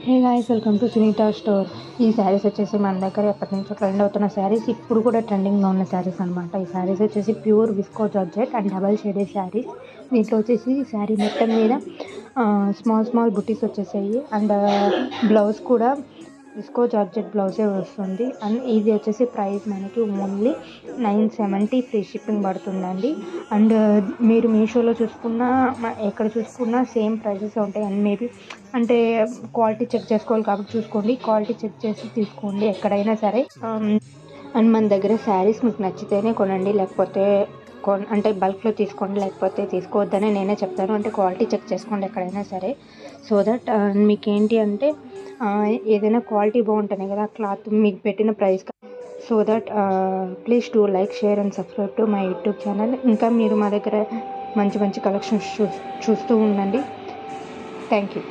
Hey guys, welcome to Sunita store. ఈ శారీస్ వచ్చేసి మన దగ్గర ఎప్పటి నుంచో ట్రెండ్ అవుతున్న శారీస్, ఇప్పుడు కూడా ట్రెండింగ్లో ఉన్న శారీస్ అనమాట. ఈ శారీస్ వచ్చేసి pure visco georgette and double shaded saris. దీంట్లో వచ్చేసి శారీ మొత్తం మీద స్మాల్ స్మాల్ బుటీస్ వచ్చేసాయి అండ్ బ్లౌజ్ కూడా విస్కో జార్జెట్ బ్లౌజే వస్తుంది. అండ్ ఇది వచ్చేసి ప్రైస్ మనకి ఓన్లీ 970 ఫ్రీ షిప్పింగ్ పడుతుందండి. అండ్ మీరు మీషోలో చూసుకున్నా ఎక్కడ చూసుకున్నా సేమ్ ప్రైసెస్ ఉంటాయి. అండ్ మేబీ అంటే క్వాలిటీ చెక్ చేసుకోవాలి కాబట్టి చూసుకోండి, క్వాలిటీ చెక్ చేసి తీసుకోండి ఎక్కడైనా సరే. అండ్ మన దగ్గర శారీస్ మీకు నచ్చితేనే కొనండి, లేకపోతే అంటే బల్క్లో తీసుకోండి, లేకపోతే తీసుకోవద్దని నేనే చెప్తాను. అంటే క్వాలిటీ చెక్ చేసుకోండి ఎక్కడైనా సరే, సో దట్ మీకు ఏంటి అంటే ఏదైనా క్వాలిటీ బాగుంటేనే కదా క్లాత్ మీకు పెట్టిన price. So that please do like, share and subscribe to my YouTube channel. ఇంకా మీరు మా దగ్గర మంచి మంచి కలెక్షన్స్ చూస్తూ ఉండండి. Thank you.